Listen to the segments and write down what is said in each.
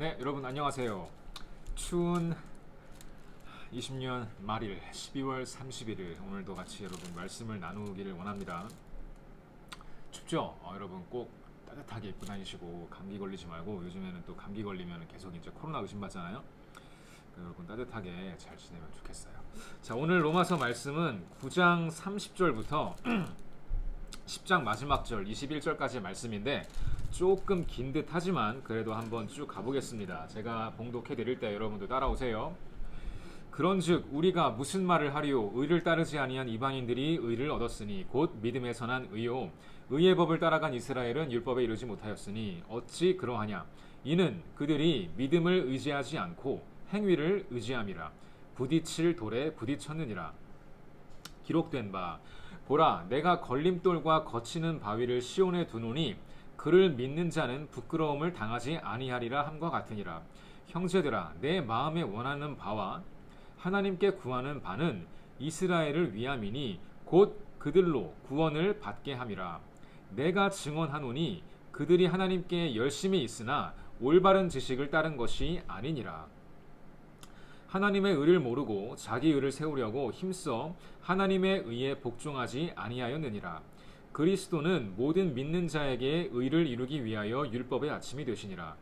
네, 여러분 안녕하세요. 추운 20년 말일 12월 31일 오늘도 같이 여러분 말씀을 나누기를 원합니다. 춥죠? 여러분 꼭 따뜻하게 입고 다니시고 감기 걸리지 말고 요즘에는 또 감기 걸리면 계속 이제 코로나 의심받잖아요. 여러분 따뜻하게 잘 지내면 좋겠어요. 자, 오늘 로마서 말씀은 9장 30절부터 10장 마지막 절 21절까지의 말씀인데 조금 긴 듯 하지만 그래도 한번 쭉 가보겠습니다. 제가 봉독해 드릴 때 여러분도 따라오세요. 그런즉 우리가 무슨 말을 하리요? 의를 따르지 아니한 이방인들이 의를 얻었으니 곧 믿음에 선한 의요. 의의 법을 따라간 이스라엘은 율법에 이르지 못하였으니 어찌 그러하냐? 이는 그들이 믿음을 의지하지 않고 행위를 의지함이라. 부딪힐 돌에 부딪혔느니라. 기록된 바 보라 내가 걸림돌과 거치는 바위를 시온에 두노니 그를 믿는 자는 부끄러움을 당하지 아니하리라 함과 같으니라. 형제들아 내 마음에 원하는 바와 하나님께 구하는 바는 이스라엘을 위함이니 곧 그들로 구원을 받게 함이라. 내가 증언하노니 그들이 하나님께 열심히 있으나 올바른 지식을 따른 것이 아니니라. 하나님의 의를 모르고 자기 의를 세우려고 힘써 하나님의 의에 복종하지 아니하였느니라. 그리스도는 모든 믿는 자에게 의를 이루기 위하여 율법의 아침이 되시니라.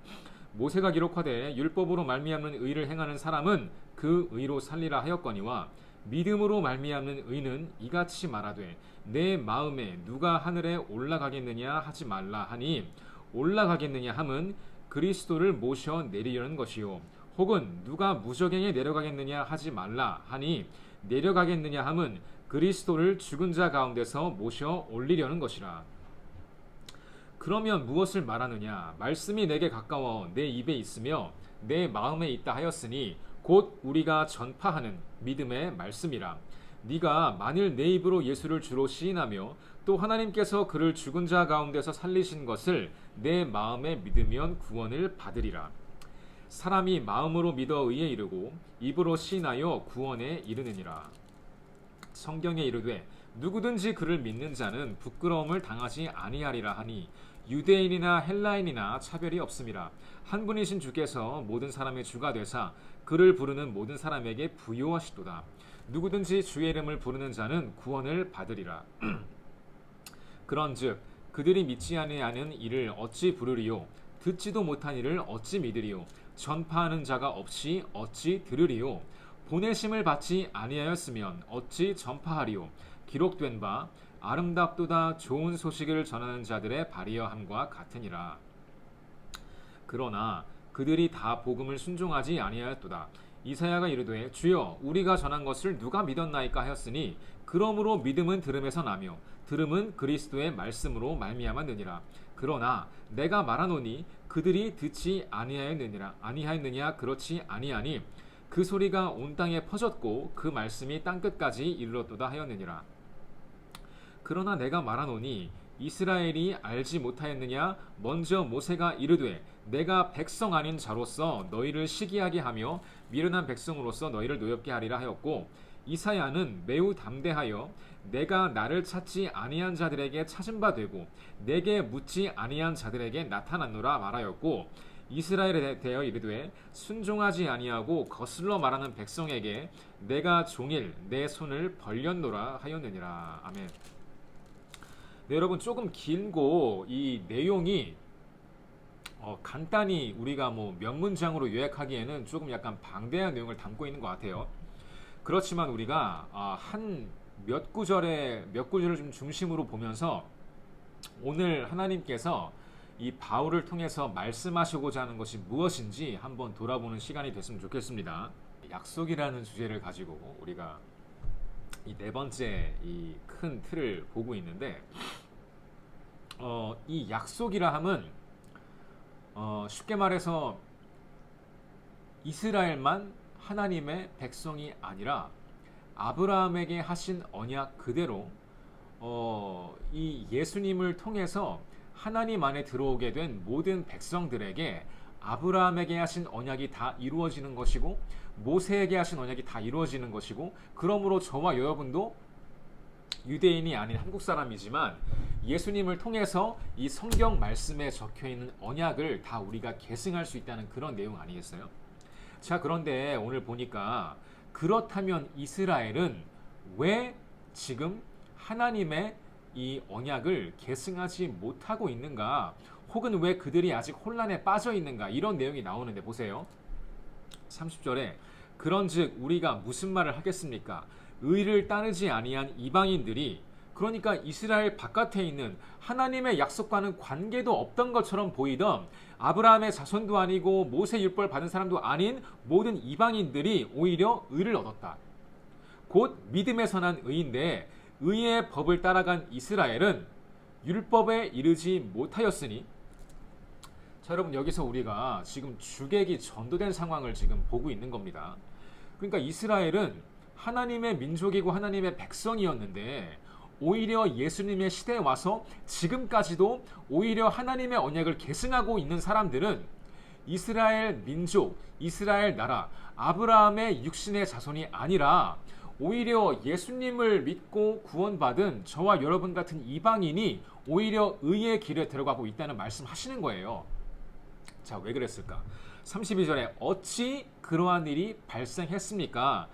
모세가 기록하되 율법으로 말미암는 의를 행하는 사람은 그 의로 살리라 하였거니와 믿음으로 말미암는 의는 이같이 말하되 내 마음에 누가 하늘에 올라가겠느냐 하지 말라 하니 올라가겠느냐 함은 그리스도를 모셔 내리려는 것이요 혹은 누가 무저갱에 내려가겠느냐 하지 말라 하니 내려가겠느냐 함은 그리스도를 죽은 자 가운데서 모셔 올리려는 것이라. 그러면 무엇을 말하느냐? 말씀이 내게 가까워 내 입에 있으며 내 마음에 있다 하였으니 곧 우리가 전파하는 믿음의 말씀이라. 네가 만일 내 입으로 예수를 주로 시인하며 또 하나님께서 그를 죽은 자 가운데서 살리신 것을 내 마음에 믿으면 구원을 받으리라. 사람이 마음으로 믿어 의에 이르고 입으로 시인하여 구원에 이르느니라. 성경에 이르되 누구든지 그를 믿는 자는 부끄러움을 당하지 아니하리라 하니 유대인이나 헬라인이나 차별이 없음이라. 한 분이신 주께서 모든 사람의 주가 되사 그를 부르는 모든 사람에게 부요하시도다. 누구든지 주의 이름을 부르는 자는 구원을 받으리라. 그런즉 그들이 믿지 아니하는 이를 어찌 부르리요? 듣지도 못한 이를 어찌 믿으리요? 전파하는 자가 없이 어찌 들으리요? 보내심을 받지 아니하였으면 어찌 전파하리요? 기록된 바 아름답도다 좋은 소식을 전하는 자들의 발이여함과 같으니라. 그러나 그들이 다 복음을 순종하지 아니하였도다. 이사야가 이르되 주여 우리가 전한 것을 누가 믿었나이까 하였으니 그러므로 믿음은 들음에서 나며 들음은 그리스도의 말씀으로 말미암았느니라. 그러나 내가 말하노니 그들이 듣지 아니하였느냐 그렇지 아니하니 그 소리가 온 땅에 퍼졌고 그 말씀이 땅끝까지 이르렀도다 하였느니라. 그러나 내가 말하노니 이스라엘이 알지 못하였느냐? 먼저 모세가 이르되 내가 백성 아닌 자로서 너희를 시기하게 하며 미련한 백성으로서 너희를 노엽게 하리라 하였고 이사야는 매우 담대하여 내가 나를 찾지 아니한 자들에게 찾은 바 되고 내게 묻지 아니한 자들에게 나타났노라 말하였고 이스라엘에 대하여 이르되 순종하지 아니하고 거슬러 말하는 백성에게 내가 종일 내 손을 벌렸노라 하였느니라. 아멘. 네, 여러분 조금 길고 이 내용이 간단히 우리가 몇 문장으로 요약하기에는 조금 약간 방대한 내용을 담고 있는 것 같아요. 그렇지만 우리가 한 몇 구절을 좀 중심으로 보면서 오늘 하나님께서 이 바울을 통해서 말씀하시고자 하는 것이 무엇인지 한번 돌아보는 시간이 됐으면 좋겠습니다. 약속이라는 주제를 가지고 우리가 이 네 번째 이 큰 틀을 보고 있는데 이 약속이라 함은 쉽게 말해서 이스라엘만 하나님의 백성이 아니라 아브라함에게 하신 언약 그대로 이 예수님을 통해서 하나님 안에 들어오게 된 모든 백성들에게 아브라함에게 하신 언약이 다 이루어지는 것이고 모세에게 하신 언약이 다 이루어지는 것이고 그러므로 저와 여러분도 유대인이 아닌 한국 사람이지만 예수님을 통해서 이 성경 말씀에 적혀 있는 언약을 다 우리가 계승할 수 있다는 그런 내용 아니겠어요? 자, 그런데 오늘 보니까 그렇다면 이스라엘은 왜 지금 하나님의 이 언약을 계승하지 못하고 있는가? 혹은 왜 그들이 아직 혼란에 빠져 있는가? 이런 내용이 나오는데 보세요. 30절에 그런즉 우리가 무슨 말을 하겠습니까? 의를 따르지 아니한 이방인들이, 그러니까 이스라엘 바깥에 있는 하나님의 약속과는 관계도 없던 것처럼 보이던 아브라함의 자손도 아니고 모세 율법을 받은 사람도 아닌 모든 이방인들이 오히려 의를 얻었다. 곧 믿음에서 난 의인데 의의 법을 따라간 이스라엘은 율법에 이르지 못하였으니. 자, 여러분, 여기서 우리가 지금 주객이 전도된 상황을 지금 보고 있는 겁니다. 그러니까 이스라엘은 하나님의 민족이고 하나님의 백성이었는데 오히려 예수님의 시대에 와서 지금까지도 오히려 하나님의 언약을 계승하고 있는 사람들은 이스라엘 민족, 이스라엘 나라, 아브라함의 육신의 자손이 아니라 오히려 예수님을 믿고 구원받은 저와 여러분 같은 이방인이 오히려 의의 길에 들어가고 있다는 말씀하시는 거예요. 자, 왜 그랬을까? 32절에 어찌 그러한 일이 발생했습니까?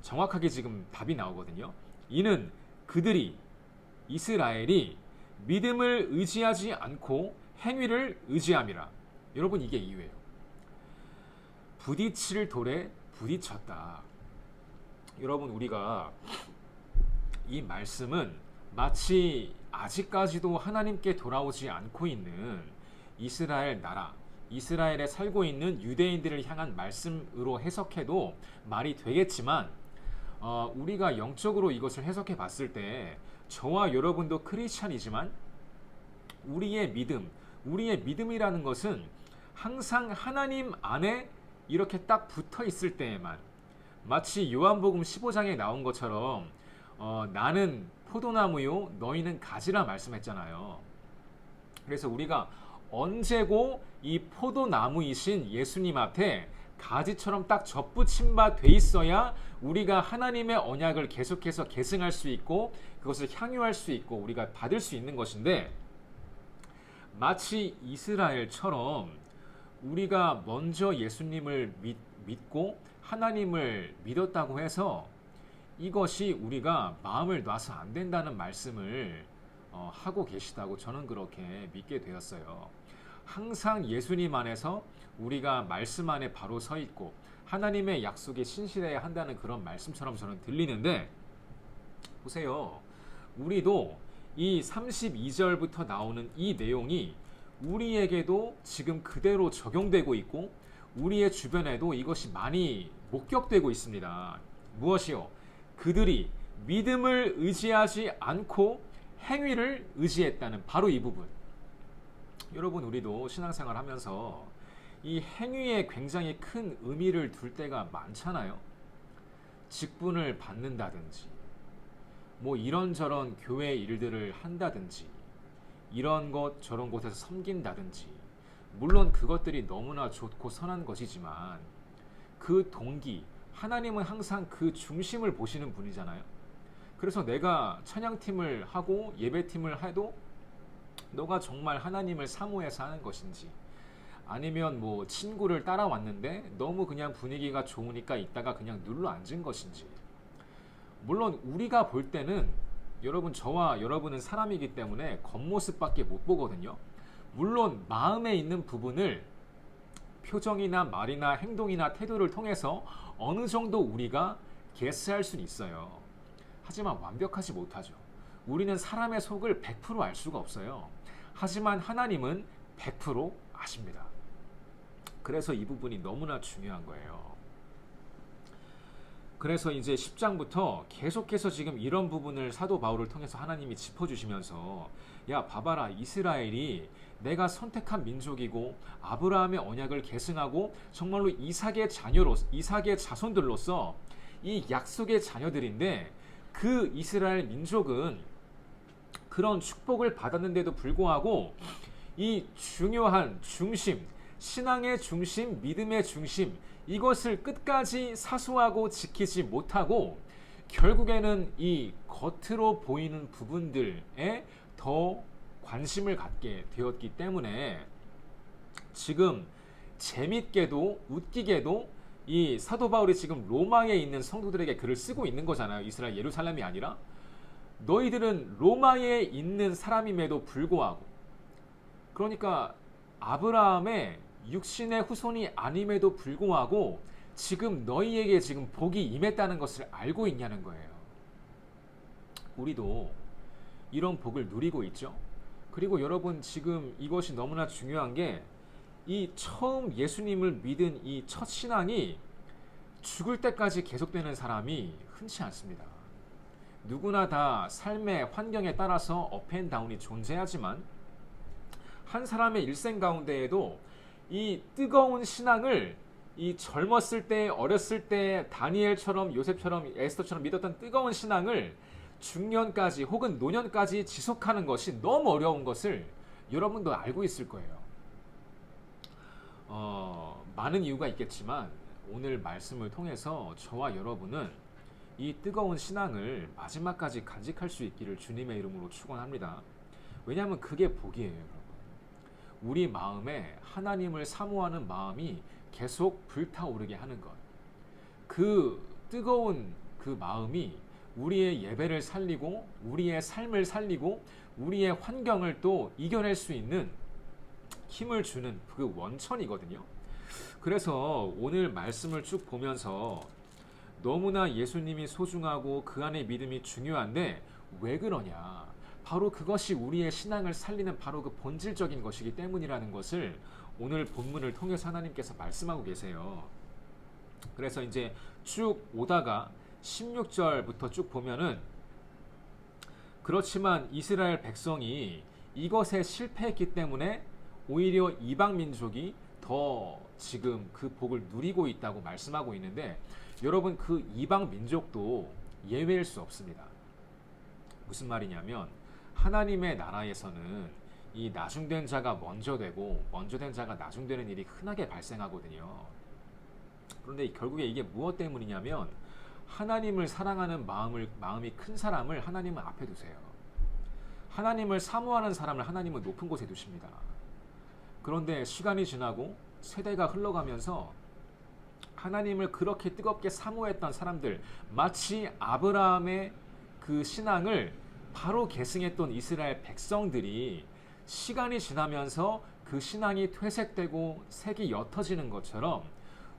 정확하게 지금 답이 나오거든요. 이는 그들이, 이스라엘이 믿음을 의지하지 않고 행위를 의지함이라. 여러분, 이게 이유예요. 부딪힐 돌에 부딪혔다. 여러분, 우리가 이 말씀은 마치 아직까지도 하나님께 돌아오지 않고 있는 이스라엘 나라, 이스라엘에 살고 있는 유대인들을 향한 말씀으로 해석해도 말이 되겠지만 우리가 영적으로 이것을 해석해 봤을 때 저와 여러분도 크리스찬이지만 우리의 믿음이라는 것은 항상 하나님 안에 이렇게 딱 붙어 있을 때에만, 마치 요한복음 15장에 나온 것처럼 나는 포도나무요 너희는 가지라 말씀했잖아요. 그래서 우리가 언제고 이 포도나무이신 예수님 앞에 가지처럼 딱 접붙임 바 돼 있어야 우리가 하나님의 언약을 계속해서 계승할 수 있고 그것을 향유할 수 있고 우리가 받을 수 있는 것인데, 마치 이스라엘처럼 우리가 먼저 예수님을 믿고 하나님을 믿었다고 해서 이것이 우리가 마음을 놔서 안 된다는 말씀을 하고 계시다고 저는 그렇게 믿게 되었어요. 항상 예수님 안에서 우리가 말씀 안에 바로 서 있고 하나님의 약속에 신실해야 한다는 그런 말씀처럼 저는 들리는데, 보세요. 우리도 이 32절부터 나오는 이 내용이 우리에게도 지금 그대로 적용되고 있고 우리의 주변에도 이것이 많이 목격되고 있습니다. 무엇이요? 그들이 믿음을 의지하지 않고 행위를 의지했다는 바로 이 부분. 여러분, 우리도 신앙생활 하면서 이 행위에 굉장히 큰 의미를 둘 때가 많잖아요. 직분을 받는다든지 뭐 이런저런 교회 일들을 한다든지 이런 것 저런 곳에서 섬긴다든지, 물론 그것들이 너무나 좋고 선한 것이지만 그 동기, 하나님은 항상 그 중심을 보시는 분이잖아요. 그래서 내가 찬양팀을 하고 예배팀을 해도 너가 정말 하나님을 사모해서 하는 것인지, 아니면 뭐 친구를 따라왔는데 너무 그냥 분위기가 좋으니까 있다가 그냥 눌러 앉은 것인지. 물론 우리가 볼 때는, 여러분, 저와 여러분은 사람이기 때문에 겉모습밖에 못 보거든요. 물론 마음에 있는 부분을 표정이나 말이나 행동이나 태도를 통해서 어느 정도 우리가 게스할 수는 있어요. 하지만 완벽하지 못하죠. 우리는 사람의 속을 100% 알 수가 없어요. 하지만 하나님은 100% 아십니다. 그래서 이 부분이 너무나 중요한 거예요. 그래서 이제 10장부터 계속해서 지금 이런 부분을 사도 바울을 통해서 하나님이 짚어주시면서, 야, 봐봐라, 이스라엘이 내가 선택한 민족이고 아브라함의 언약을 계승하고 정말로 이삭의 자손들로서 이 약속의 자녀들인데, 그 이스라엘 민족은 그런 축복을 받았는데도 불구하고 이 중요한 중심, 신앙의 중심, 믿음의 중심, 이것을 끝까지 사수하고 지키지 못하고 결국에는 이 겉으로 보이는 부분들에 더 관심을 갖게 되었기 때문에 지금 재밌게도 웃기게도 이 사도 바울이 지금 로마에 있는 성도들에게 글을 쓰고 있는 거잖아요. 이스라엘 예루살렘이 아니라. 너희들은 로마에 있는 사람임에도 불구하고, 그러니까 아브라함의 육신의 후손이 아님에도 불구하고 지금 너희에게 지금 복이 임했다는 것을 알고 있냐는 거예요. 우리도 이런 복을 누리고 있죠. 그리고 여러분, 지금 이것이 너무나 중요한 게, 이 처음 예수님을 믿은 이 첫 신앙이 죽을 때까지 계속되는 사람이 흔치 않습니다. 누구나 다 삶의 환경에 따라서 업앤다운이 존재하지만 한 사람의 일생 가운데에도 이 뜨거운 신앙을, 이 젊었을 때, 어렸을 때 다니엘처럼, 요셉처럼, 에스더처럼 믿었던 뜨거운 신앙을 중년까지 혹은 노년까지 지속하는 것이 너무 어려운 것을 여러분도 알고 있을 거예요. 많은 이유가 있겠지만 오늘 말씀을 통해서 저와 여러분은 이 뜨거운 신앙을 마지막까지 간직할 수 있기를 주님의 이름으로 축원합니다. 왜냐하면 그게 복이에요, 여러분. 우리 마음에 하나님을 사모하는 마음이 계속 불타오르게 하는 것. 그 뜨거운 그 마음이 우리의 예배를 살리고 우리의 삶을 살리고 우리의 환경을 또 이겨낼 수 있는 힘을 주는 그 원천이거든요. 그래서 오늘 말씀을 쭉 보면서 너무나 예수님이 소중하고 그 안에 믿음이 중요한데 왜 그러냐? 바로 그것이 우리의 신앙을 살리는 바로 그 본질적인 것이기 때문이라는 것을 오늘 본문을 통해서 하나님께서 말씀하고 계세요. 그래서 이제 쭉 오다가 16절부터 쭉 보면은, 그렇지만 이스라엘 백성이 이것에 실패했기 때문에 오히려 이방 민족이 더 지금 그 복을 누리고 있다고 말씀하고 있는데, 여러분, 그 이방 민족도 예외일 수 없습니다. 무슨 말이냐면 하나님의 나라에서는 이 나중된 자가 먼저 되고 먼저 된 자가 나중되는 일이 흔하게 발생하거든요. 그런데 결국에 이게 무엇 때문이냐면 하나님을 사랑하는 마음이 큰 사람을 하나님은 앞에 두세요. 하나님을 사모하는 사람을 하나님은 높은 곳에 두십니다. 그런데 시간이 지나고 세대가 흘러가면서 하나님을 그렇게 뜨겁게 사모했던 사람들, 마치 아브라함의 그 신앙을 바로 계승했던 이스라엘 백성들이 시간이 지나면서 그 신앙이 퇴색되고 색이 옅어지는 것처럼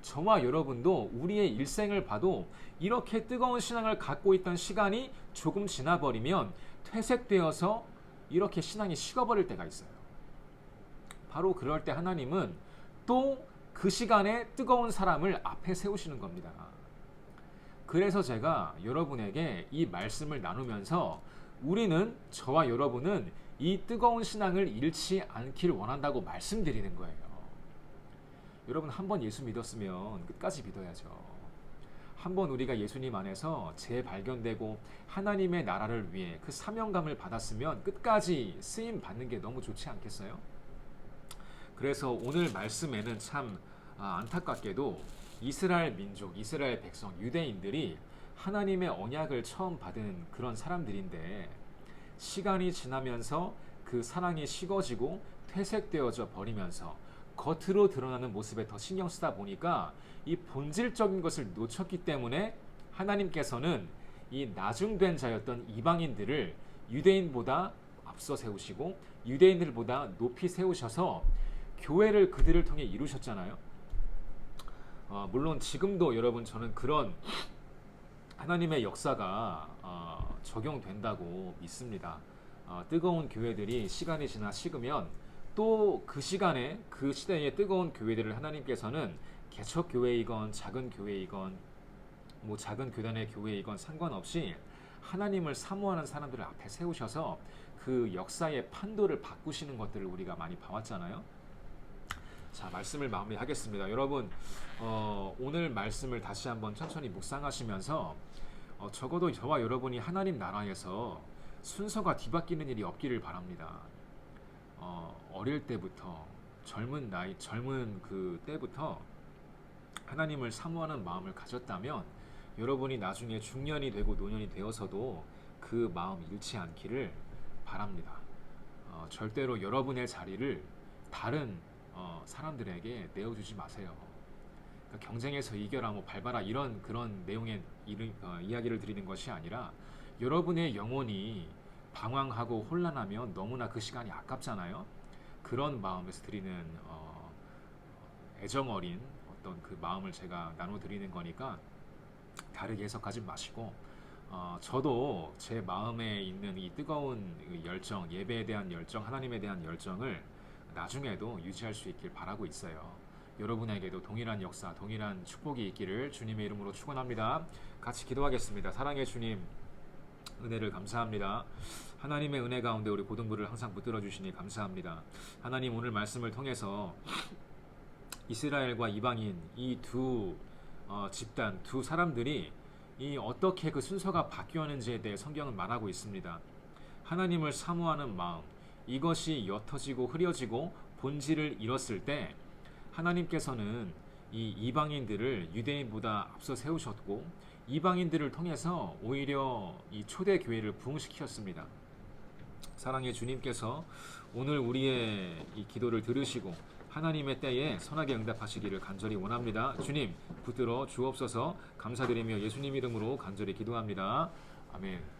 저와 여러분도 우리의 일생을 봐도 이렇게 뜨거운 신앙을 갖고 있던 시간이 조금 지나버리면 퇴색되어서 이렇게 신앙이 식어버릴 때가 있어요. 바로 그럴 때 하나님은 또 그 시간에 뜨거운 사람을 앞에 세우시는 겁니다. 그래서 제가 여러분에게 이 말씀을 나누면서 우리는, 저와 여러분은 이 뜨거운 신앙을 잃지 않길 원한다고 말씀드리는 거예요. 여러분, 한번 예수 믿었으면 끝까지 믿어야죠. 한번 우리가 예수님 안에서 재발견되고 하나님의 나라를 위해 그 사명감을 받았으면 끝까지 쓰임 받는 게 너무 좋지 않겠어요? 그래서 오늘 말씀에는 참 안타깝게도 이스라엘 민족, 이스라엘 백성, 유대인들이 하나님의 언약을 처음 받은 그런 사람들인데 시간이 지나면서 그 사랑이 식어지고 퇴색되어져 버리면서 겉으로 드러나는 모습에 더 신경 쓰다 보니까 이 본질적인 것을 놓쳤기 때문에 하나님께서는 이 나중된 자였던 이방인들을 유대인보다 앞서 세우시고 유대인들보다 높이 세우셔서 교회를 그들을 통해 이루셨잖아요. 물론 지금도 여러분, 저는 그런 하나님의 역사가 적용된다고 믿습니다. 뜨거운 교회들이 시간이 지나 식으면 또 그 시간에 그 시대의 뜨거운 교회들을 하나님께서는 개척 교회이건 작은 교회이건 뭐 작은 교단의 교회이건 상관없이 하나님을 사모하는 사람들을 앞에 세우셔서 그 역사의 판도를 바꾸시는 것들을 우리가 많이 봐왔잖아요. 자, 말씀을 마무리하겠습니다. 여러분, 오늘 말씀을 다시 한번 천천히 묵상하시면서 적어도 저와 여러분이 하나님 나라에서 순서가 뒤바뀌는 일이 없기를 바랍니다. 어릴 때부터, 젊은 그 때부터 하나님을 사모하는 마음을 가졌다면 여러분이 나중에 중년이 되고 노년이 되어서도 그 마음 잃지 않기를 바랍니다. 절대로 여러분의 자리를 다른 사람들에게 내어주지 마세요. 그러니까 경쟁에서 이겨라, 뭐 밟아라 이런 그런 내용의 이야기를 드리는 것이 아니라 여러분의 영혼이 방황하고 혼란하면 너무나 그 시간이 아깝잖아요. 그런 마음에서 드리는 애정 어린 어떤 그 마음을 제가 나눠드리는 거니까 다르게 해석하지 마시고 저도 제 마음에 있는 이 뜨거운 열정, 예배에 대한 열정, 하나님에 대한 열정을 나중에도 유지할 수 있길 바라고 있어요. 여러분에게도 동일한 역사, 동일한 축복이 있기를 주님의 이름으로 축원합니다. 같이 기도하겠습니다. 사랑의 주님, 은혜를 감사합니다. 하나님의 은혜 가운데 우리 고등부를 항상 붙들어 주시니 감사합니다. 하나님, 오늘 말씀을 통해서 이스라엘과 이방인 이 두 집단, 두 사람들이 이 어떻게 그 순서가 바뀌었는지에 대해 성경은 말하고 있습니다. 하나님을 사모하는 마음, 이것이 옅어지고 흐려지고 본질을 잃었을 때 하나님께서는 이 이방인들을 유대인보다 앞서 세우셨고 이방인들을 통해서 오히려 이 초대교회를 부흥시켰습니다. 사랑의 주님께서 오늘 우리의 이 기도를 들으시고 하나님의 때에 선하게 응답하시기를 간절히 원합니다. 주님, 붙들어 주옵소서. 감사드리며 예수님 이름으로 간절히 기도합니다. 아멘.